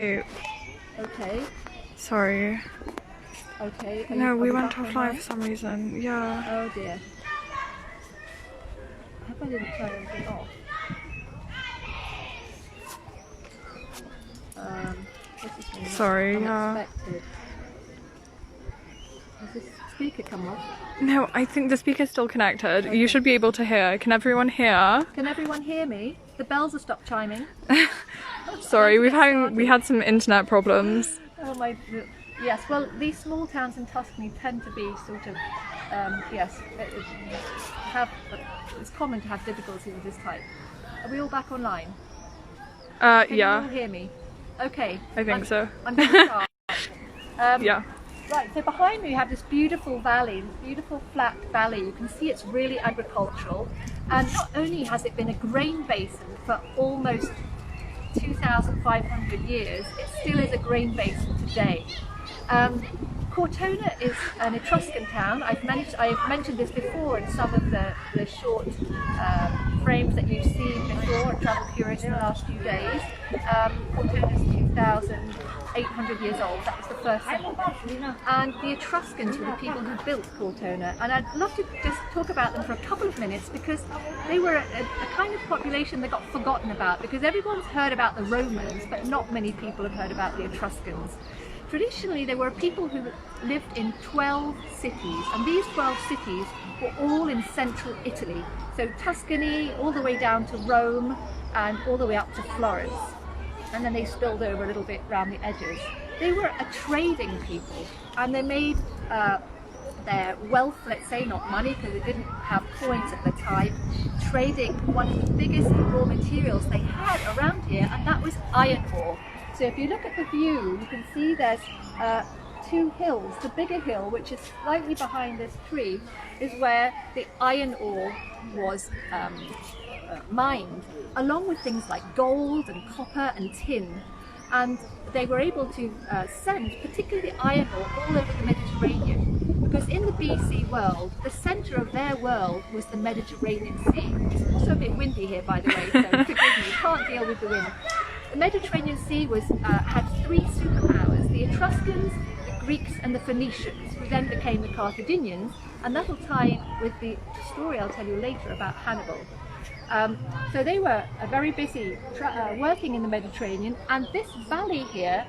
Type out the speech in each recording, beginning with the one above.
Okay. Sorry. Okay. No, we went offline for some reason. Yeah. Oh dear. I hope I didn't turn anything off. This is really Sorry, unexpected. Has this speaker come off? No, I think the speaker's still connected. Okay. You should be able to hear. Can everyone hear? Can everyone hear me? The bells have stopped chiming. Sorry, we had some internet problems. Oh my. Yes. Well, these small towns in Tuscany tend to be sort of yes. It's common to have difficulties of this type. Are we all back online? Can you all hear me? Okay. I think so. I'm going to start. Yeah. Right, so behind me you have this beautiful valley, this beautiful flat valley. You can see it's really agricultural, and not only has it been a grain basin for almost 2,500 years, it still is a grain basin today. Cortona is an Etruscan town. I've mentioned this before in some of the short frames that you've seen before at Travel Curious in the last few days. Cortona is 2,800 years old. That was the first settlement. And the Etruscans were the people who built Cortona. And I'd love to just talk about them for a couple of minutes, because they were a kind of population that got forgotten about, because everyone's heard about the Romans, but not many people have heard about the Etruscans. Traditionally, there were people who lived in 12 cities, and these 12 cities were all in central Italy. So Tuscany, all the way down to Rome, and all the way up to Florence. And then they spilled over a little bit around the edges. They were a trading people, and they made their wealth, let's say, not money, because they didn't have coins at the time, trading one of the biggest raw materials they had around here, and that was iron ore. So if you look at the view, you can see there's two hills. The bigger hill, which is slightly behind this tree, is where the iron ore was mined, along with things like gold and copper and tin. And they were able to send particularly iron ore all over the Mediterranean, because in the BC world, the centre of their world was the Mediterranean Sea. It's also a bit windy here, by the way, so forgive me, you can't deal with the wind. The Mediterranean Sea had three superpowers: the Etruscans, the Greeks and the Phoenicians, who then became the Carthaginians, and that'll tie in with the story I'll tell you later about Hannibal. So they were very busy working in the Mediterranean, and this valley here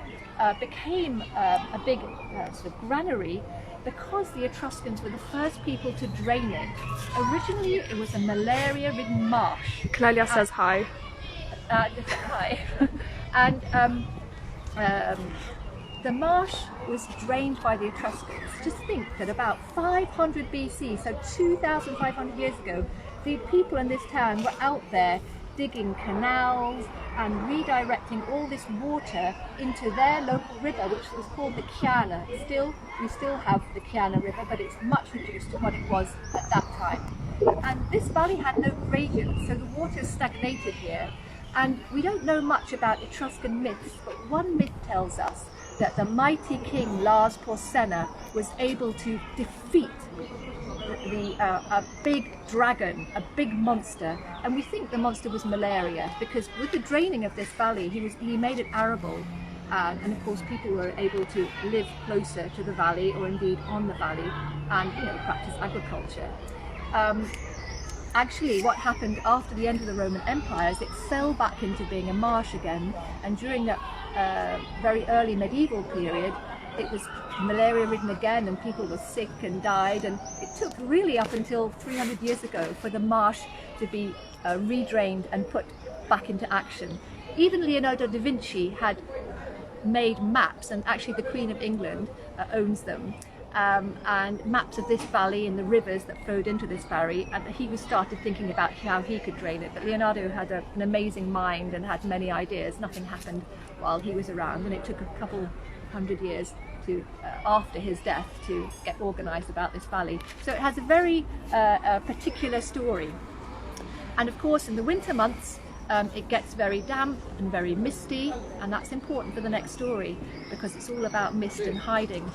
became a big sort of granary, because the Etruscans were the first people to drain it. Originally it was a malaria-ridden marsh. Clelia says hi. Hi. And the marsh was drained by the Etruscans. Just think that about 500 BC, so 2,500 years ago, the people in this town were out there digging canals and redirecting all this water into their local river, which was called the Chiana. We still have the Chiana River, but it's much reduced to what it was at that time. And this valley had no gradient, so the water stagnated here. And we don't know much about Etruscan myths, but one myth tells us that the mighty king Lars Porsena was able to defeat a big dragon, a big monster, and we think the monster was malaria, because with the draining of this valley, he made it arable, and of course people were able to live closer to the valley, or indeed on the valley, and practice agriculture. Actually, what happened after the end of the Roman Empire is it fell back into being a marsh again, and during that very early medieval period, it was malaria-ridden again, and people were sick and died, and it took really up until 300 years ago for the marsh to be redrained and put back into action. Even Leonardo da Vinci had made maps, and actually the Queen of England owns them, and maps of this valley and the rivers that flowed into this valley, and he started thinking about how he could drain it. But Leonardo had an amazing mind and had many ideas. Nothing happened while he was around, and it took a couple hundred years after his death to get organised about this valley. So it has a very particular story. And of course in the winter months it gets very damp and very misty, and that's important for the next story, because it's all about mist and hiding.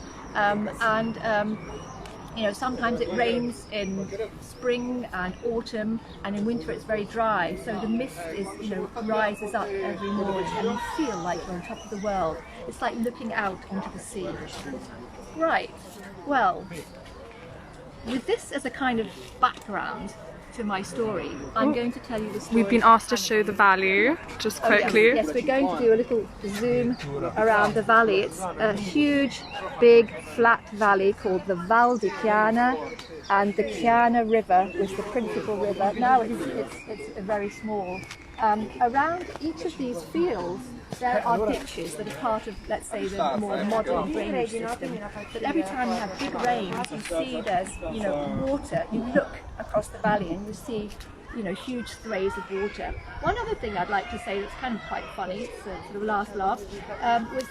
You know, sometimes it rains in spring and autumn, and in winter it's very dry. So the mist is, you know, rises up every morning, and you feel like you're on top of the world. It's like looking out onto the sea. Right. Well, with this as a kind of background to my story, I'm going to tell you the story. We've been asked to show the valley just quickly. Yes, we're going to do a little zoom around the valley. It's a huge, big, flat valley called the Val di Chiana, and the Chiana River was the principal river. Now it's very small. Around each of these fields there are ditches that are part of, let's say, the more modern drainage system. But every time you have big rains, you see there's, you know, water. You look across the valley and you see, you know, huge sprays of water. One other thing I'd like to say that's kind of quite funny, it's a sort of last laugh, was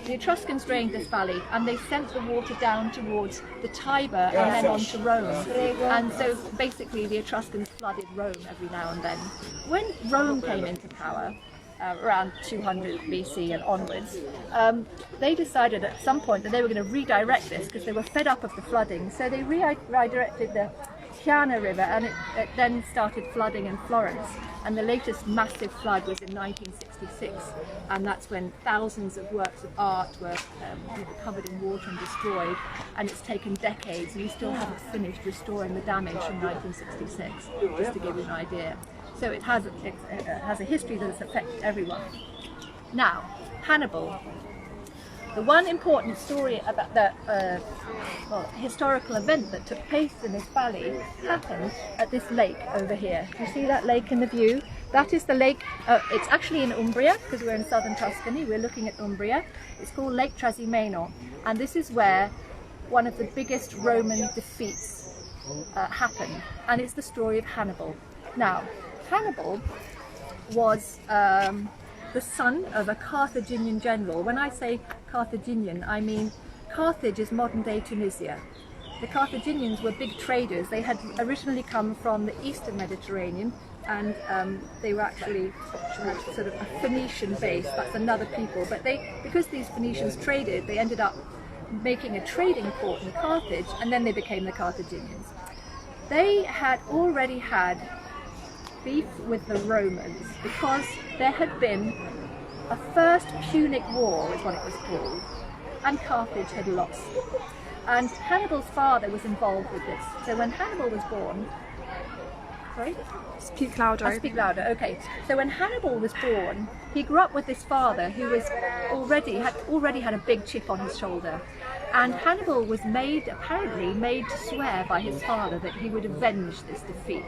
the Etruscans drained this valley and they sent the water down towards the Tiber and then on to Rome. And so basically the Etruscans flooded Rome every now and then. When Rome came into power, around 200 BC and onwards, they decided at some point that they were going to redirect this because they were fed up of the flooding. So they redirected the Chiana River, and it then started flooding in Florence. And the latest massive flood was in 1966, and that's when thousands of works of art were covered in water and destroyed. And it's taken decades, and we still haven't finished restoring the damage from 1966, just to give you an idea. So it has a history that has affected everyone. Now, Hannibal. The one important story about the historical event that took place in this valley happened at this lake over here. Do you see that lake in the view? That is the lake, it's actually in Umbria, because we're in southern Tuscany, we're looking at Umbria. It's called Lake Trasimeno, and this is where one of the biggest Roman defeats happened, and it's the story of Hannibal. Now, Hannibal was the son of a Carthaginian general. When I say Carthaginian, I mean Carthage is modern-day Tunisia. The Carthaginians were big traders. They had originally come from the eastern Mediterranean, and they were actually sort of a Phoenician base. That's another people. But because these Phoenicians traded, they ended up making a trading port in Carthage, and then they became the Carthaginians. They had already had beef with the Romans because there had been a first Punic War, is what it was called, and Carthage had lost. And Hannibal's father was involved with this. So when Hannibal was born, sorry? Speak louder. I'll speak louder, okay. So when Hannibal was born, he grew up with this father who was already had a big chip on his shoulder. And Hannibal was apparently made to swear by his father that he would avenge this defeat.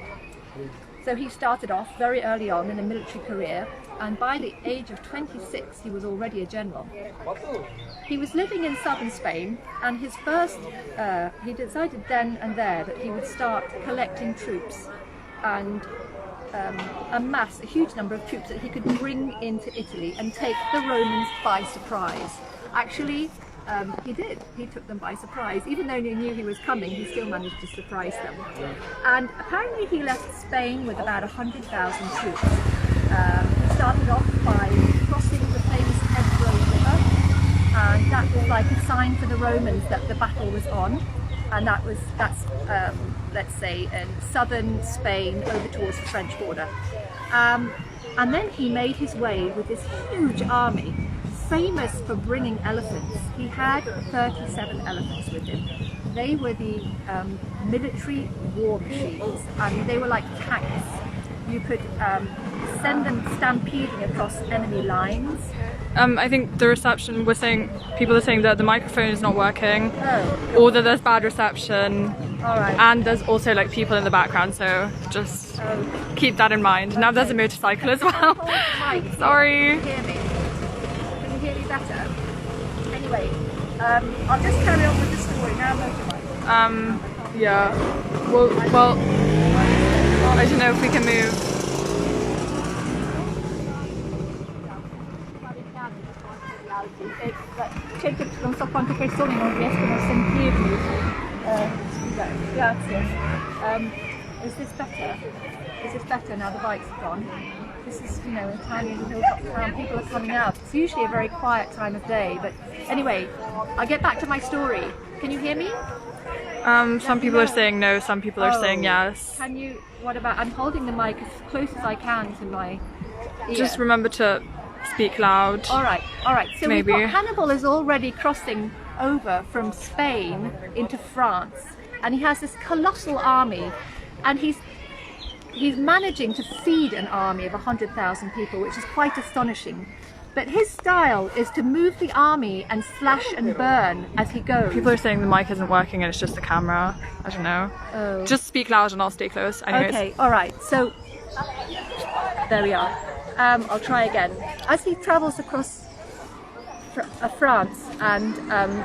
So he started off very early on in a military career, and by the age of 26 he was already a general. He was living in southern Spain, and his first, he decided then and there that he would start collecting troops and amass a huge number of troops that he could bring into Italy and take the Romans by surprise. Actually, he did. He took them by surprise. Even though he knew he was coming, he still managed to surprise them. And apparently he left Spain with about 100,000 troops. He started off by crossing the famous Ebro River, and that was like a sign for the Romans that the battle was on. And that's let's say in southern Spain over towards the French border. And then he made his way with this huge army, famous for bringing elephants. He had 37 elephants with him. They were the military war machines. I mean, they were like tanks. You could send them stampeding across enemy lines. I think the reception, people are saying that the microphone is not working, or that there's bad reception. Alright. And there's also like people in the background, so just keep that in mind. Now there's a motorcycle as well. Sorry. Can you hear me? Can you hear me better? Anyway, I'll just carry on with the story now. Yeah. Well, I don't know if we can move. Non so quante persone non riescono a sentirmi. Grazie. Is this better? Is this better now the bike's gone? This is, you know, a tiny hilltop town. People are coming out. It's usually a very quiet time of day, but anyway, I'll get back to my story. Can you hear me? Some people are saying no, some people are saying yes. Can you, what about, I'm holding the mic as close as I can to my ear. Just remember to speak loud. Alright. So Maybe. we've got Hannibal is already crossing over from Spain into France, and he has this colossal army, and he's managing to feed an army of 100,000 people, which is quite astonishing. But his style is to move the army and slash and burn as he goes. People are saying the mic isn't working and it's just the camera. I don't know. Oh. Just speak loud and I'll stay close. Anyways. Okay, alright, so there we are. I'll try again. As he travels across France and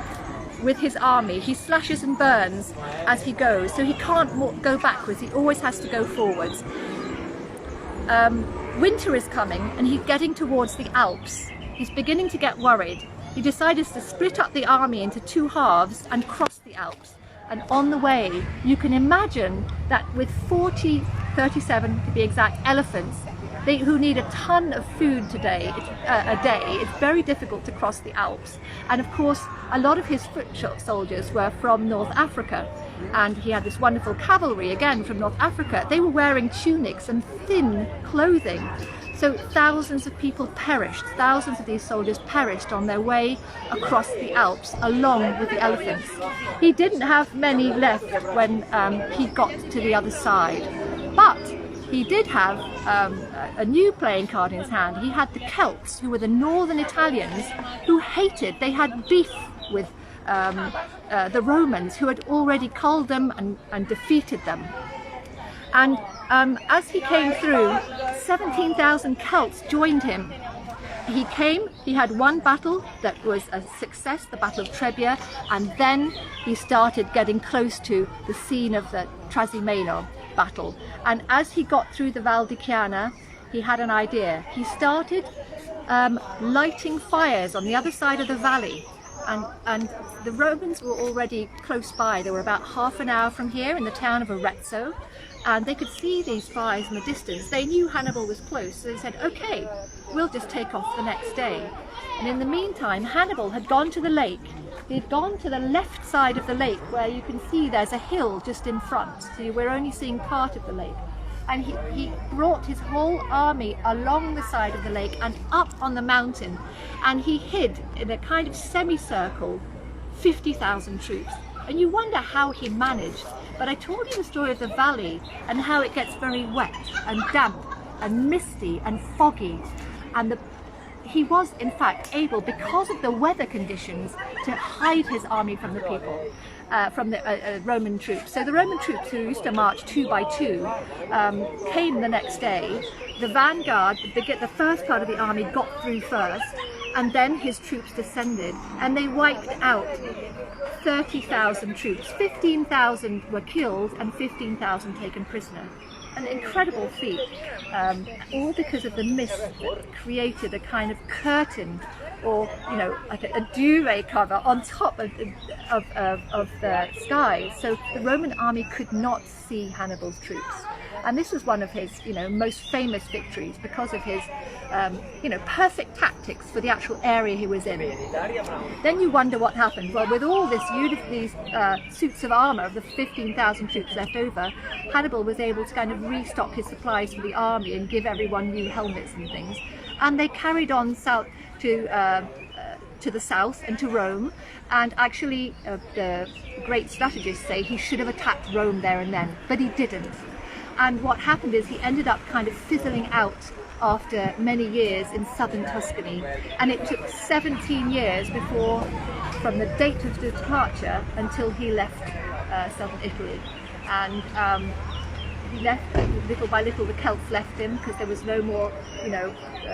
with his army, he slashes and burns as he goes, so he can't go backwards, he always has to go forwards. Winter is coming and he's getting towards the Alps. He's beginning to get worried. He decides to split up the army into two halves and cross the Alps. And on the way, you can imagine that with 37 to be exact, elephants, who need a ton of food a day, it's very difficult to cross the Alps. And of course, a lot of his foot soldiers were from North Africa. And he had this wonderful cavalry, again from North Africa. They were wearing tunics and thin clothing. So thousands of people perished, thousands of these soldiers perished on their way across the Alps, along with the elephants. He didn't have many left when he got to the other side. But he did have a new playing card in his hand. He had the Celts, who were the northern Italians, who hated, they had beef with the Romans, who had already culled them and defeated them. And as he came through, 17,000 Celts joined him. He came, he had one battle that was a success, the Battle of Trebia, and then he started getting close to the scene of the Trasimeno battle. And as he got through the Val di Chiana, he had an idea. He started lighting fires on the other side of the valley. And the Romans were already close by. They were about half an hour from here in the town of Arezzo, and they could see these fires in the distance. They knew Hannibal was close, so they said, okay, we'll just take off the next day. And in the meantime, Hannibal had gone to the lake. He'd gone to the left side of the lake, where you can see there's a hill just in front, so we're only seeing part of the lake. And he brought his whole army along the side of the lake and up on the mountain, and he hid in a kind of semicircle 50,000 troops. And you wonder how he managed, but I told you the story of the valley and how it gets very wet and damp and misty and foggy, and he was in fact able, because of the weather conditions, to hide his army from the people. From the Roman troops. So the Roman troops, who used to march 2 by 2, came the next day. The vanguard, the first part of the army, got through first, and then his troops descended, and they wiped out 30,000 troops. 15,000 were killed and 15,000 taken prisoner. An incredible feat, all because of the mist that created a kind of curtain, or like a duvet cover on top of the sky, so the Roman army could not see Hannibal's troops. And this was one of his most famous victories, because of his perfect tactics for the actual area he was in. Then you wonder what happened. Well, with all these suits of armour of the 15,000 troops left over, Hannibal was able to kind of restock his supplies for the army and give everyone new helmets and things. And they carried on south to the south and to Rome, and actually the great strategists say he should have attacked Rome there and then, but he didn't. And what happened is he ended up kind of fizzling out after many years in southern Tuscany, and it took 17 years from the date of departure until he left southern Italy. And he left, little by little the Celts left him, because there was no more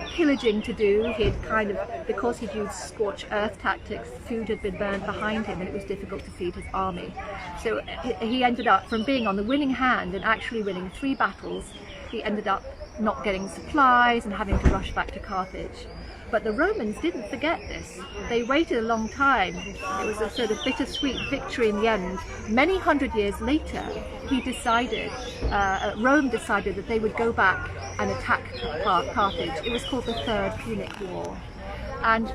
pillaging to do. He had because he'd used scorched earth tactics, food had been burned behind him, and it was difficult to feed his army. So he ended up, from being on the winning hand and actually winning 3 battles, he ended up not getting supplies and having to rush back to Carthage. But the Romans didn't forget this. They waited a long time. It was a sort of bittersweet victory in the end. Many hundred years later, Rome decided that they would go back and attack Carthage. It was called the Third Punic War. and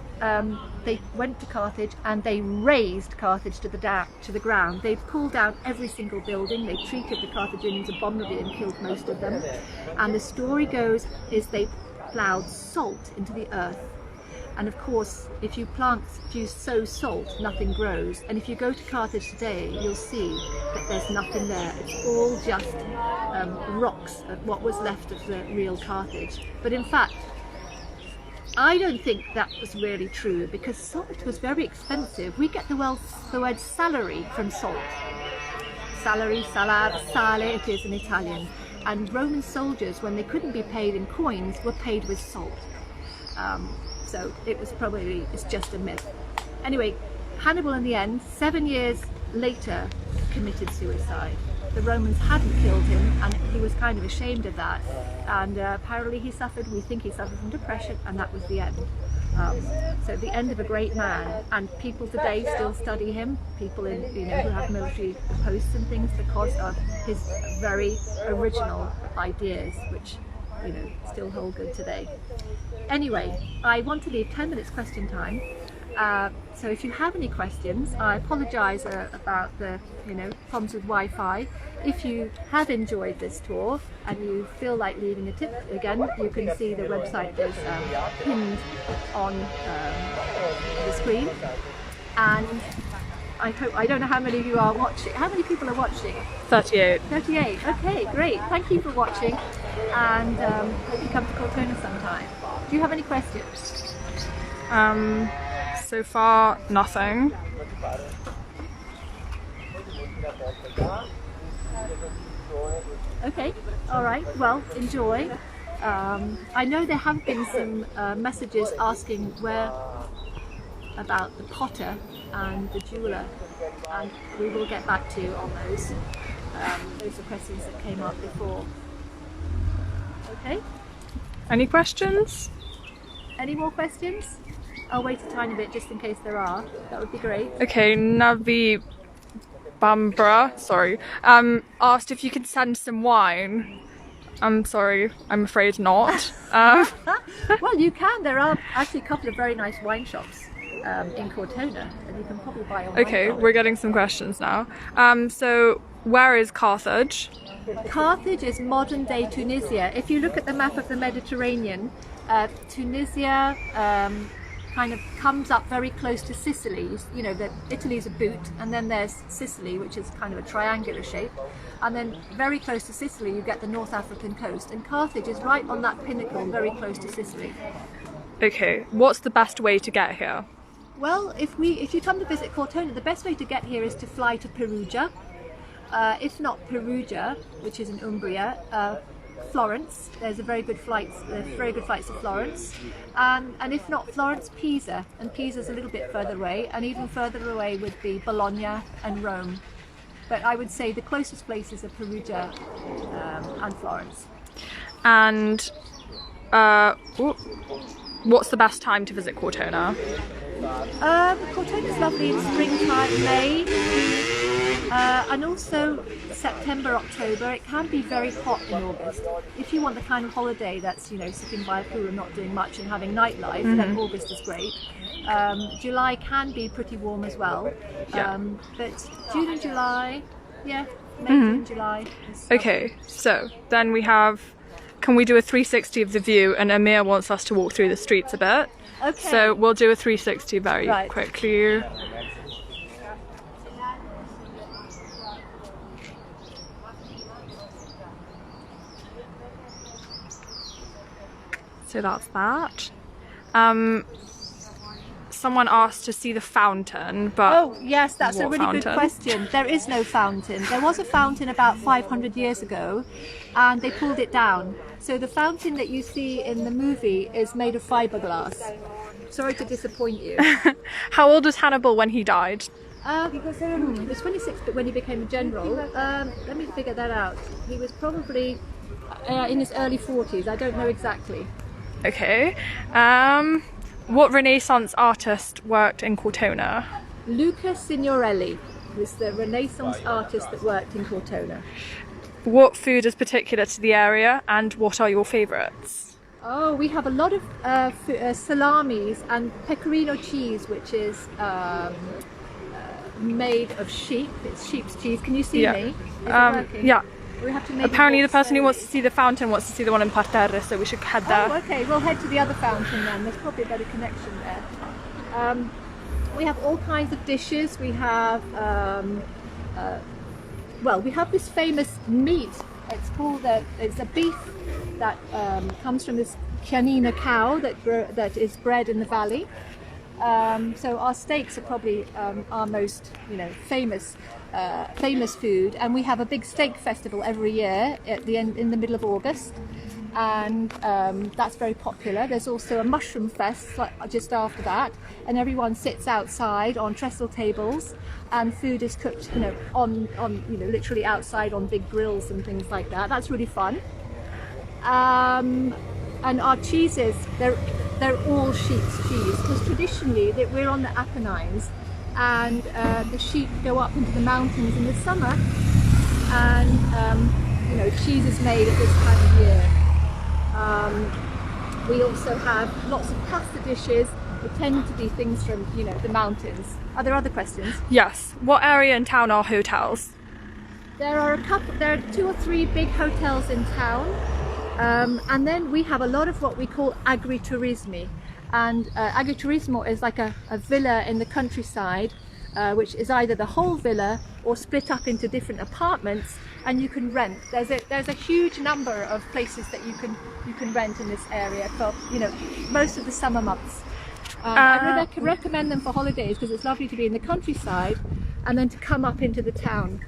they went to Carthage and they razed Carthage to the ground. They pulled down every single building. They treated the Carthaginians abominably and killed most of them. And the story goes is they ploughed salt into the earth. And of course, if you sow salt, nothing grows. And if you go to Carthage today, you'll see that there's nothing there. It's all just rocks, what was left of the real Carthage. But in fact, I don't think that was really true, because salt was very expensive. We get the word salary from salt. Salary, salar, sale, it is in Italian. And Roman soldiers, when they couldn't be paid in coins, were paid with salt. So it's just a myth. Anyway, Hannibal in the end, 7 years later, committed suicide. The Romans hadn't killed him, and he was kind of ashamed of that. And apparently we think he suffered from depression, and that was the end. So the end of a great man, and people today still study him, people who have military posts and things, because of his very original ideas, which still hold good today. Anyway, I want to leave 10 minutes question time. So if you have any questions, I apologise about the problems with Wi-Fi. If you have enjoyed this tour and you feel like leaving a tip, again, you can see the website is pinned on the screen. And I don't know how many of you are watching. How many people are watching? 38. 38. Okay, great. Thank you for watching, and hope you come to Cortona sometime. Do you have any questions? So far, nothing. Okay, all right. Well, enjoy. I know there have been some messages asking about the potter and the jeweler, and we will get back to you on those. Those are questions that came up before. Okay. Any questions? Any more questions? I'll wait a tiny bit just in case there are. That would be great. Okay, Navi Bambra, sorry, asked if you could send some wine. I'm sorry, I'm afraid not. Well, you can. There are actually a couple of very nice wine shops in Cortona, and you can probably buy a wine. Okay, we're getting some questions now. So, where is Carthage? Carthage is modern day Tunisia. If you look at the map of the Mediterranean, Tunisia kind of comes up very close to Sicily. Italy's a boot, and then there's Sicily, which is kind of a triangular shape, and then very close to Sicily you get the North African coast, and Carthage is right on that pinnacle, very close to Sicily. Okay, what's the best way to get here? Well, if you come to visit Cortona, the best way to get here is to fly to Perugia. If not Perugia, which is in Umbria, Florence. There's very good flights to Florence, and if not Florence, Pisa, and Pisa's a little bit further away, and even further away would be Bologna and Rome. But I would say the closest places are Perugia and Florence. And what's the best time to visit Cortona? Cortona's lovely in springtime, May, and also September, October. It can be very hot in August. If you want the kind of holiday that's sitting by a pool and not doing much and having nightlife, then August is great. July can be pretty warm as well, but June and July, May, June, July. Okay, so then we have. Can we do a 360 of the view? And Amir wants us to walk through the streets a bit. Okay. So we'll do a 360 very quickly. So that's that. Someone asked to see the fountain, but oh yes, that's a really good question. There is no fountain. There was a fountain about 500 years ago, and they pulled it down. So the fountain that you see in the movie is made of fiberglass. Sorry to disappoint you. How old was Hannibal when he died? He was 26 when he became a general. Let me figure that out. He was probably in his early 40s. I don't know exactly. Okay. What Renaissance artist worked in Cortona? Luca Signorelli was the Renaissance artist that worked in Cortona. What food is particular to the area, and what are your favourites? Oh, we have a lot of salamis and pecorino cheese, which is made of sheep. It's sheep's cheese. Can you see Yeah. me? Is it working? Yeah. We have to make Apparently it the person who slowly. wants to see the fountain wants to see the one in Parterre, so we should head there. Oh, okay. We'll head to the other fountain then. There's probably a better connection there. We have all kinds of dishes. We have, well, we have this famous meat. It's called it's a beef that comes from this Chianina cow that is bred in the valley. So our steaks are probably our most, famous food, and we have a big steak festival every year at the end in the middle of August, and that's very popular. There's also a mushroom fest just after that, and everyone sits outside on trestle tables, and food is cooked, on literally outside on big grills and things like that. That's really fun. And our cheeses, they're all sheep's cheese, because traditionally we're on the Apennines, and the sheep go up into the mountains in the summer, and cheese is made at this time of year. We also have lots of pasta dishes that tend to be things from the mountains. Are there other questions? Yes. What area in town are hotels? There are 2 or 3 big hotels in town. And then we have a lot of what we call agriturismi, and agriturismo is like a villa in the countryside, which is either the whole villa or split up into different apartments, and you can rent. There's a huge number of places that you can rent in this area for most of the summer months. I recommend them for holidays because it's lovely to be in the countryside and then to come up into the town.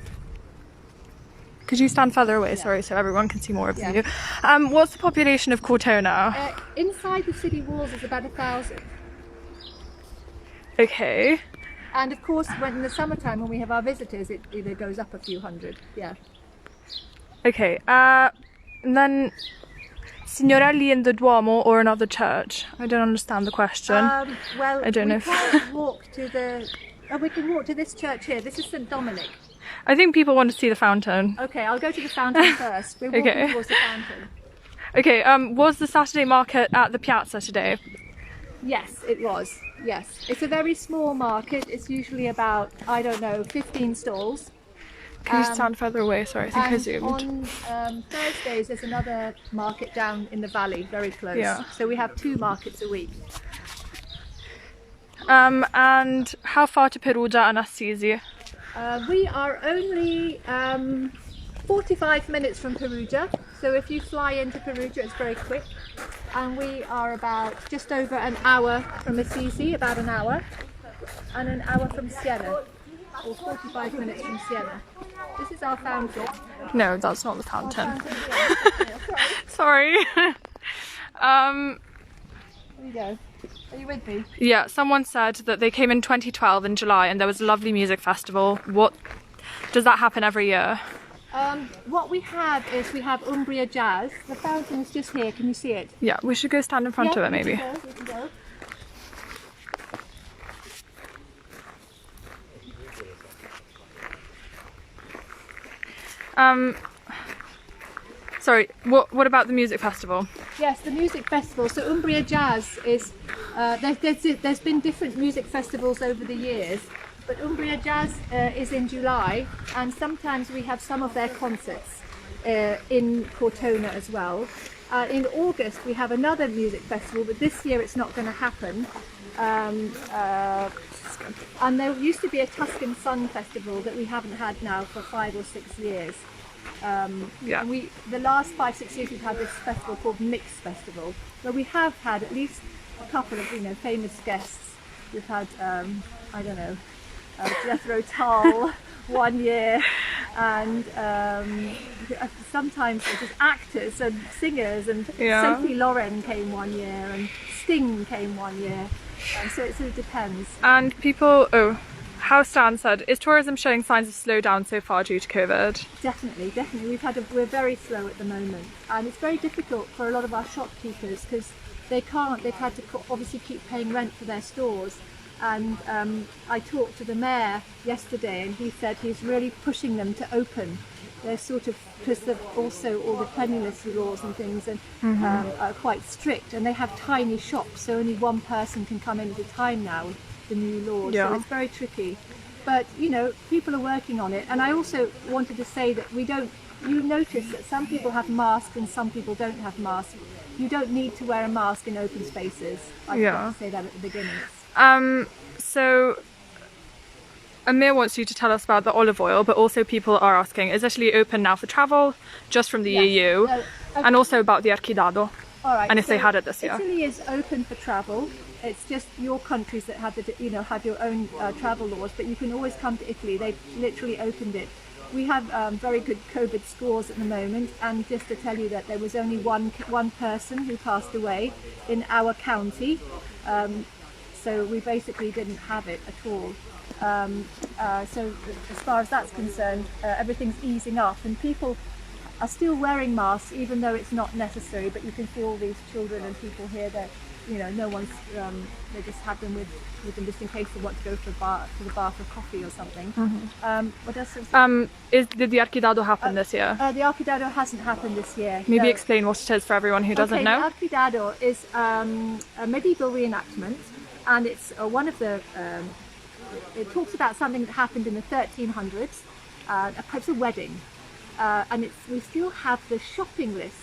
Could you stand further away, sorry, so everyone can see more of you? What's the population of Cortona? Inside the city walls is about 1,000. Okay. And of course, when in the summertime, when we have our visitors, it either goes up a few hundred. Yeah. Okay. And then Signorelli in the Duomo or another church? I don't understand the question. Well, I don't know. We can walk to we can walk to this church here. This is St. Dominic. I think people want to see the fountain. Okay, I'll go to the fountain first. We're walking towards the fountain. Okay, was the Saturday market at the piazza today? Yes, it was. Yes. It's a very small market. It's usually about, 15 stalls. Can you stand further away? Sorry, I think I zoomed. On Thursdays there's another market down in the valley, very close. Yeah. So we have 2 markets a week. And how far to Perugia and Assisi? We are only 45 minutes from Perugia, so if you fly into Perugia it's very quick, and we are about just over an hour from Assisi, about an hour, and an hour from Siena, or 45 minutes from Siena. This is our fountain. No, that's not the fountain. Sorry. There you go. Are you with me? Yeah, someone said that they came in 2012 in July and there was a lovely music festival. What does that happen every year? What we have is Umbria Jazz. The fountain is just here. Can you see it? Yeah, we should go stand in front of it maybe. We can go. Sorry, what about the music festival? Yes, the music festival. So Umbria Jazz is, there's been different music festivals over the years, but Umbria Jazz is in July, and sometimes we have some of their concerts in Cortona as well. In August we have another music festival, but this year it's not going to happen. And there used to be a Tuscan Sun Festival that we haven't had now for 5 or 6 years. And the last 5-6 years we've had this festival called Mix Festival, where we have had at least a couple of famous guests. We've had Jethro Tull one year, and sometimes just actors and singers, and Sophie Loren came one year, and Sting came one year, so it sort of depends. And people, how Stan said, is tourism showing signs of slowdown so far due to COVID? Definitely. We're very slow at the moment, and it's very difficult for a lot of our shopkeepers because they've had to obviously keep paying rent for their stores. And I talked to the mayor yesterday, and he said he's really pushing them to open they're sort of, because also all the cleanliness laws and things and are quite strict, and they have tiny shops, so only one person can come in at a time now with the new laws. Yeah. So it's very tricky. But you know, people are working on it. And I also wanted to say that you notice that some people have masks and some people don't have masks. You don't need to wear a mask in open spaces. I forgot to say that at the beginning. So Amir wants you to tell us about the olive oil, but also people are asking, is Italy open now for travel, just from the EU? And also about the Archidado, All right, and if they had it this year. Italy is open for travel. It's just your countries that have have your own travel laws, but you can always come to Italy. They've literally opened it. We have very good COVID scores at the moment, and just to tell you that there was only one person who passed away in our county, so we basically didn't have it at all. So as far as that's concerned, everything's easing up, and people are still wearing masks even though it's not necessary. But you can see all these children and people here that, you know, no one's, they just have them with them just in case they want to go to the bar for coffee or something. What else? Did the Archidado happen this year? The Archidado hasn't happened this year. Maybe explain what it is for everyone who doesn't know. The Archidado is a medieval reenactment, and it's one of the it talks about something that happened in the 1300s, it's a wedding, and we still have the shopping list.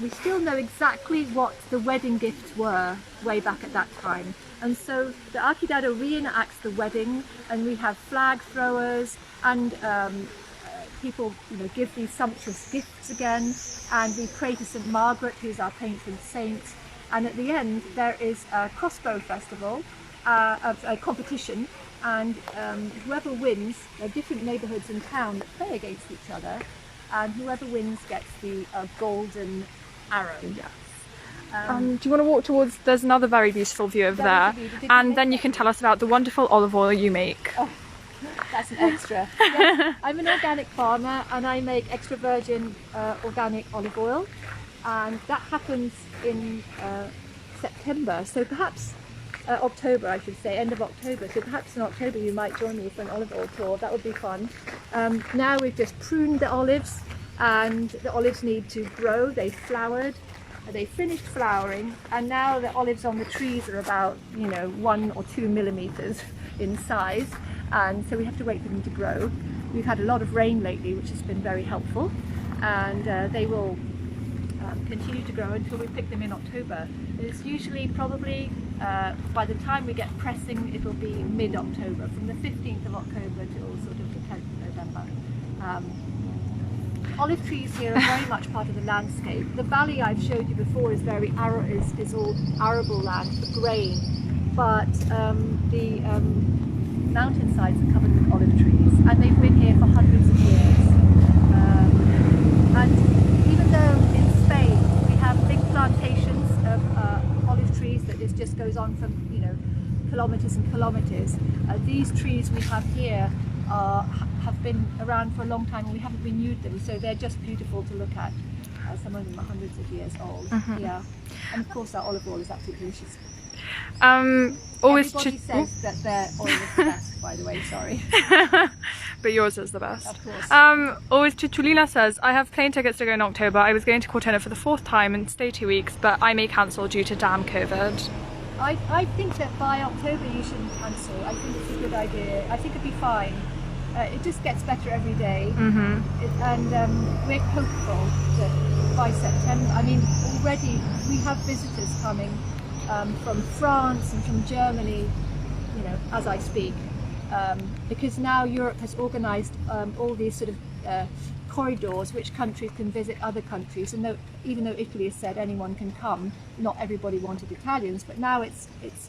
We still know exactly what the wedding gifts were way back at that time, and so the Archidado reenacts the wedding, and we have flag throwers, and people, you know, give these sumptuous gifts again, and we pray to St. Margaret, who's our patron saint, and at the end there is a crossbow festival, a competition, and whoever wins, there are different neighbourhoods in town that play against each other, and whoever wins gets the golden arrow. Yes. Do you want to walk towards, there's another very beautiful view over there, and then you can tell us about the wonderful olive oil you make. Oh, that's an extra. Yes, I'm an organic farmer, and I make extra virgin organic olive oil, and that happens in September, so perhaps October, I should say, end of October. So perhaps in October you might join me for an olive oil tour. That would be fun. Now we've just pruned the olives, and the olives need to grow. They flowered, they finished flowering, and now the olives on the trees are about, you know, 1 or 2 millimeters in size, and so we have to wait for them to grow. We've had a lot of rain lately, which has been very helpful, and they will continue to grow until we pick them in October. It's usually probably by the time we get pressing, it'll be mid-October, from the 15th of October till sort of the 10th of November. Olive trees here are very much part of the landscape. The valley I've showed you before is all arable land for grain, but the mountainsides are covered with olive trees, and they've been here for hundreds of years. And even though in Spain we have big plantations of olive trees that just goes on from, you know, kilometers and kilometers, these trees we have here have been around for a long time, and we haven't renewed them, so they're just beautiful to look at. Some of them are hundreds of years old. Yeah, and of course our olive oil is absolutely delicious. Everybody says that their oil is the best, by the way, sorry. But yours is the best. Of course. Always Cicciolina says, I have plane tickets to go in October. I was going to Cortona for the 4th time and stay 2 weeks, but I may cancel due to damn COVID. I think that by October you shouldn't cancel. I think it's a good idea. I think it'd be fine. It just gets better every day. And we're hopeful that by September, I mean, already we have visitors coming from France and from Germany, you know, as I speak, because now Europe has organised all these sort of corridors which countries can visit other countries, and even though Italy has said anyone can come, not everybody wanted Italians, but now it's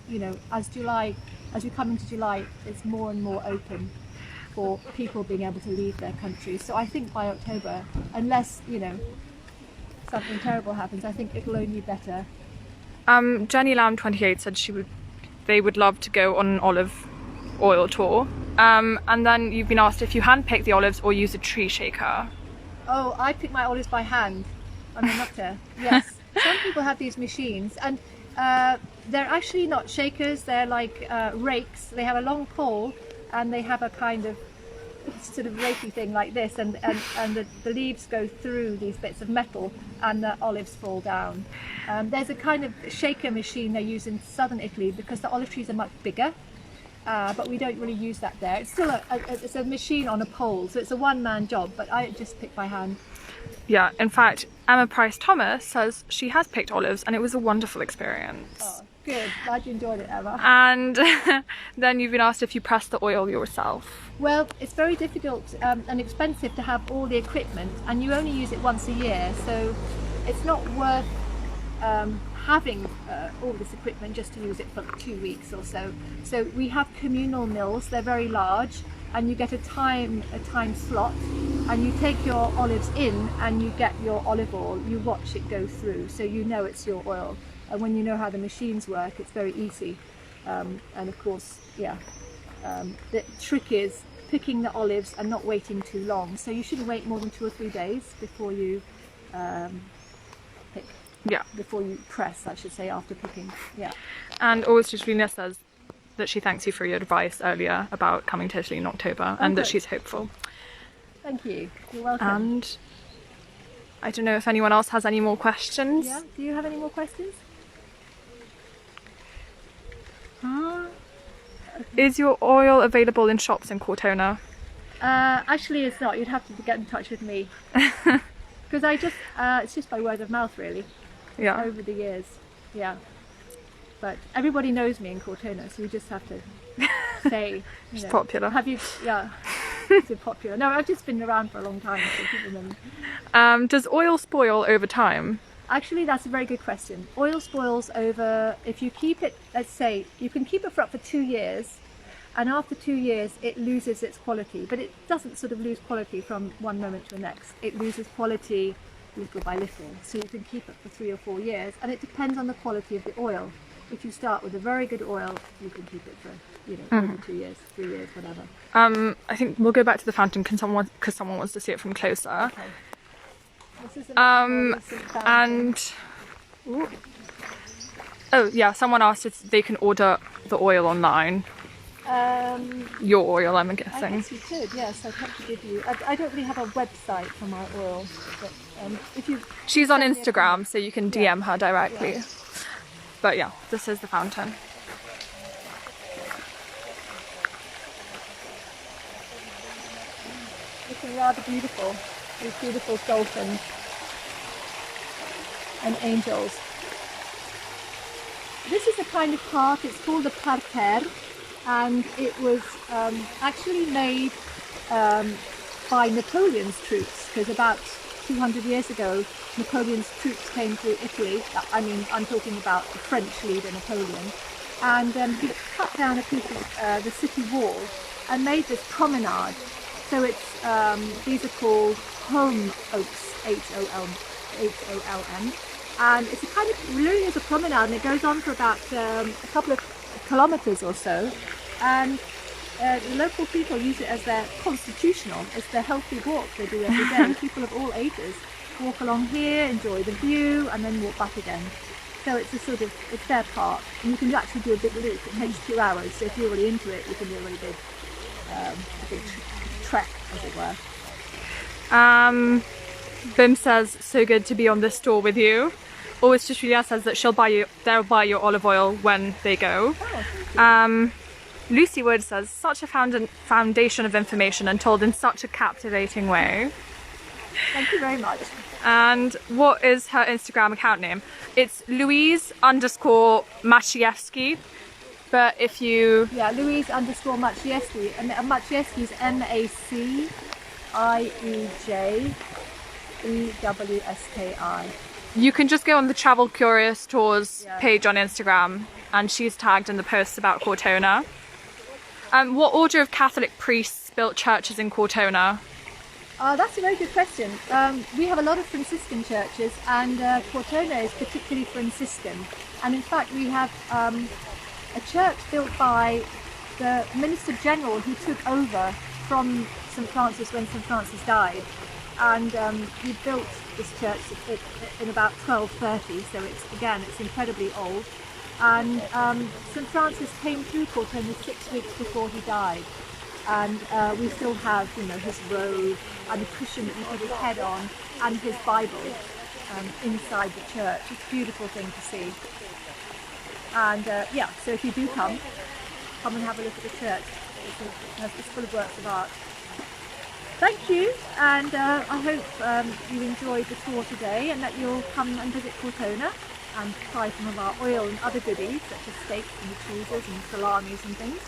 you know, as we come into July, it's more and more open for people being able to leave their countries. So I think by October, unless, you know, something terrible happens, I think it'll only be better. Jenny Lamb 28 said they would love to go on an olive oil tour. And then you've been asked if you hand-pick the olives or use a tree shaker. Oh, I pick my olives by hand. I'm a nutter. Yes. Some people have these machines, and they're actually not shakers. They're like rakes. They have a long pole, and they have a kind of sort of ropey thing like this, and the leaves go through these bits of metal and the olives fall down. There's a kind of shaker machine they use in southern Italy because the olive trees are much bigger, but we don't really use that there. It's still it's a machine on a pole, so it's a one-man job, but I just pick by hand. Yeah, in fact, Emma Price Thomas says she has picked olives and it was a wonderful experience. Oh, good. Glad you enjoyed it, Emma. And then you've been asked if you press the oil yourself. Well, it's very difficult and expensive to have all the equipment, and you only use it once a year, so it's not worth having all this equipment just to use it for 2 weeks or so. So we have communal mills, they're very large, and you get a time slot, and you take your olives in and you get your olive oil, you watch it go through, so you know it's your oil. And when you know how the machines work, it's very easy. And of course, yeah, the trick is picking the olives and not waiting too long. So you shouldn't wait more than 2 or 3 days before you pick. Yeah. Before you press, I should say, after picking. Yeah. And Augustina says that she thanks you for your advice earlier about coming to Italy in October, and that she's hopeful. Thank you. You're welcome. And I don't know if anyone else has any more questions. Yeah. Do you have any more questions? Is your oil available in shops in Cortona? Actually, it's not. You'd have to get in touch with me. Because it's just by word of mouth, really. Yeah. Over the years. Yeah. But everybody knows me in Cortona, so you just have to say, It's popular. Have you? Yeah. It's popular. No, I've just been around for a long time, so people know. Does oil spoil over time? Actually, that's a very good question. Oil spoils over, if you keep it, let's say, you can keep it for up to 2 years, and after 2 years it loses its quality, but it doesn't sort of lose quality from one moment to the next. It loses quality little by little, so you can keep it for 3 or 4 years, and it depends on the quality of the oil. If you start with a very good oil, you can keep it for, over 2 years, 3 years, whatever. I think we'll go back to the fountain because someone wants to see it from closer. Okay. This is and oh yeah, someone asked if they can order the oil online. Your oil, I'm guessing. I guess you could, yes. I'd have to give you. I don't really have a website for my oil, but if you. She's on Instagram, so you can DM her directly. Yeah. But yeah, this is the fountain. Looking rather beautiful. These beautiful dolphins and angels. This is a kind of park, it's called the parterre, and it was actually made by Napoleon's troops, because about 200 years ago Napoleon's troops came to Italy. I mean, I'm talking about the French leader Napoleon, and he cut down a piece of the city wall and made this promenade. So it's these are called holm oaks, H-O-L-M, and it's a kind of really is a promenade, and it goes on for about a couple of kilometers or so, and the local people use it as their constitutional, it's their healthy walk they do every day. People of all ages walk along here, enjoy the view, and then walk back again. So it's a sort of, it's their park, and you can actually do a big loop. It takes 2 hours, so if you're really into it, you can do a really big trek, as it were. Bim says, so good to be on this tour with you. Always Julia says that they'll buy your olive oil when they go. Oh, Lucy Wood says, such a foundation of information and told in such a captivating way. thank you very much. And what is her Instagram account name? It's Louise_Maciejewski. But if you... Yeah, Louise_Maciejewski. And Maciejewski is Maciejewski. You can just go on the Travel Curious Tours page on Instagram, and she's tagged in the posts about Cortona. What order of Catholic priests built churches in Cortona? That's a very good question. We have a lot of Franciscan churches, and Cortona is particularly Franciscan. And in fact, we have a church built by the Minister General who took over from St. Francis when St. Francis died. And he built this church in about 1230, so it's incredibly old. And St. Francis came through Cortona 6 weeks before he died. and we still have, you know, his robe and the cushion that you put his head on, and his Bible inside the church. It's a beautiful thing to see. And yeah, so if you do come and have a look at the church. It's full of works of art. Thank you, and I hope you enjoyed the tour today, and that you'll come and visit Cortona and try some of our oil and other goodies, such as steaks and cheeses and salamis and things.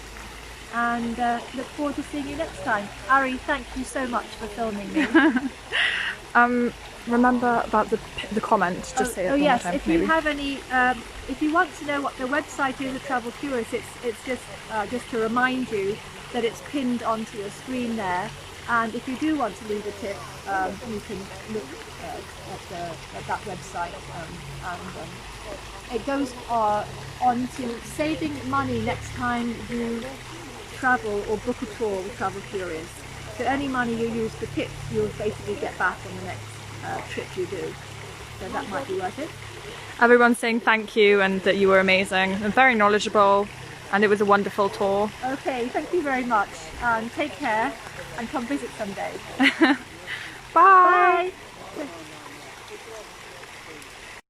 And look forward to seeing you next time. Ari, thank you so much for filming me. Remember about the comment, just say it one yes, more time, if maybe. you have any, if you want to know what the website is of Travel Curious, it's just to remind you that it's pinned onto your screen there. And if you do want to leave a tip, you can look at that website, and it goes on to saving money next time you travel or book a tour with Travel Curious. So any money you use for tips, you'll basically get back on the next trip you do. So that might be worth it. Everyone's saying thank you and that you were amazing and very knowledgeable, and it was a wonderful tour. Okay, thank you very much, and take care and come visit someday. Bye! Bye!